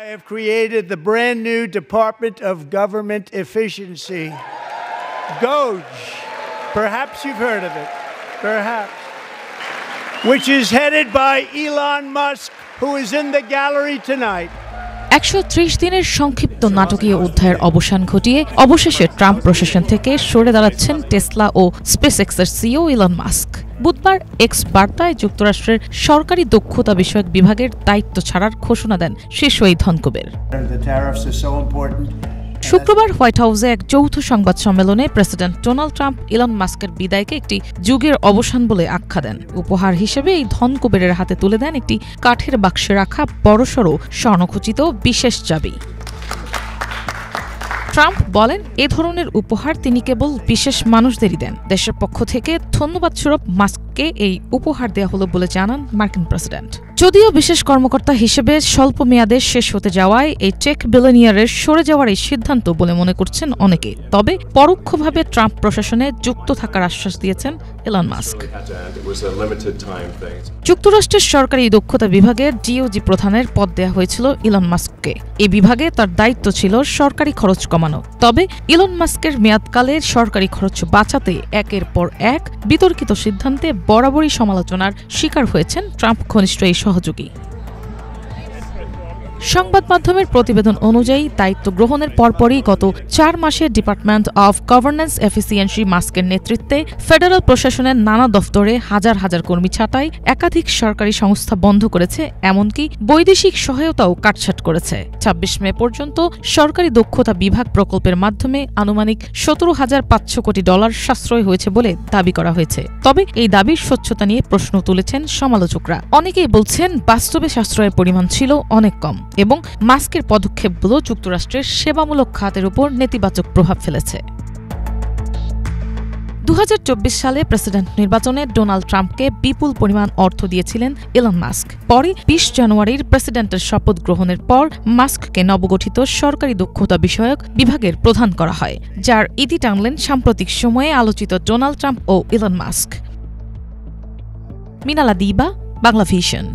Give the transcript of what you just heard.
I have created the brand new Department of Government Efficiency, DOGE. Perhaps you've heard of it, perhaps. Which is headed by Elon Musk, who is in the gallery tonight. 130 দিনের সংক্ষিপ্ত নাটকীয় অধ্যায়ের অবসান ঘটিয়ে অবশেষে Trump প্রশাসন থেকে সরে দাঁড়াচ্ছেন টেসলা ও স্পেসএক্সের সিইও ইলন মাস্ক। বুধবার এক্স বার্তায় যুক্তরাষ্ট্রের সরকারি দক্ষতা বিষয়ক বিভাগের দায়িত্ব ছাড়ার ঘোষণা দেন শীর্ষ এই ধনকুবের। শুক্রবার হোয়াইট হাউসে এক যৌথ সংবাদ সম্মেলনে প্রেসিডেন্ট ডোনাল্ড ট্রাম্প ইলন মাস্কের বিদায়কে একটি যুগের অবসান বলে আখ্যা দেন। উপহার হিসেবে এই ধনকুবেরের হাতে তুলে দেন একটি কাঠের বাক্সে রাখা বড়সড় স্বর্ণখচিত বিশেষ চাবি। ট্রাম্প বলেন, এ ধরনের উপহার তিনি কেবল বিশেষ মানুষদেরই দেন। দেশের পক্ষ থেকে ধন্যবাদ স্বরূপ মাস্ককে এই উপহার দেওয়া হলো বলে জানান মার্কিন প্রেসিডেন্ট। যদিও বিশেষ কর্মকর্তা হিসেবে স্বল্প মেয়াদে শেষ হতে যাওয়ায় এই টেক বিলিয়নিয়ারের সরে যাওয়ার এই সিদ্ধান্ত বলে মনে করছেন অনেকে, তবে পরোক্ষভাবে ট্রাম্প প্রশাসনে যুক্ত থাকার আশ্বাস দিয়েছেন ইলন মাস্ক। যুক্তরাষ্ট্রের সরকারি দক্ষতা বিভাগের ডিওজি প্রধানের পদ দেওয়া হয়েছিল ইলন মাস্ককে। এই বিভাগে তার দায়িত্ব ছিল সরকারি খরচ কমানো। তবে ইলন মাস্কের মেয়াদকালের সরকারি খরচ বাঁচাতে একের পর এক বিতর্কিত সিদ্ধান্তে বরাবরই সমালোচনার শিকার হয়েছেন ট্রাম্প ঘনিষ্ঠ এই সহযোগী। সংবাদ মাধ্যমের প্রতিবেদন অনুযায়ী দায়িত্ব গ্রহণের পরপরই গত 4 মাসে ডিপার্টমেন্ট অব গভর্নেন্স এফিসিয়েন্সি মাস্কের নেতৃত্বে ফেডারেল প্রশাসনের নানা দফতরে হাজার হাজার কর্মী ছাঁটাই, একাধিক সরকারি সংস্থা বন্ধ করেছে, এমনকি বৈদেশিক সহায়তাও কাটছাঁট করেছে। 26 মে পর্যন্ত সরকারি দক্ষতা বিভাগ প্রকল্পের মাধ্যমে আনুমানিক $17,500 কোটি সাশ্রয় হয়েছে বলে দাবি করা হয়েছে। তবে এই দাবির স্বচ্ছতা নিয়ে প্রশ্ন তুলেছেন সমালোচকরা। অনেকেই বলছেন, বাস্তবে সাশ্রয়ের পরিমাণ ছিল অনেক কম এবং মাস্কের পদক্ষেপগুলো যুক্তরাষ্ট্রের সেবামূলক খাতের উপর নেতিবাচক প্রভাব ফেলেছে। 2024 সালে প্রেসিডেন্ট নির্বাচনে ডোনাল্ড ট্রাম্পকে বিপুল পরিমাণ অর্থ দিয়েছিলেন ইলন মাস্ক। পরে 20 জানুয়ারির প্রেসিডেন্টের শপথ গ্রহণের পর মাস্ককে নবগঠিত সরকারি দক্ষতা বিষয়ক বিভাগের প্রধান করা হয়, যার ইতি টানলেন সাম্প্রতিক সময়ে আলোচিত ডোনাল্ড ট্রাম্প ও ইলন মাস্ক। মিনালা দিবা, বাংলা ভিশন।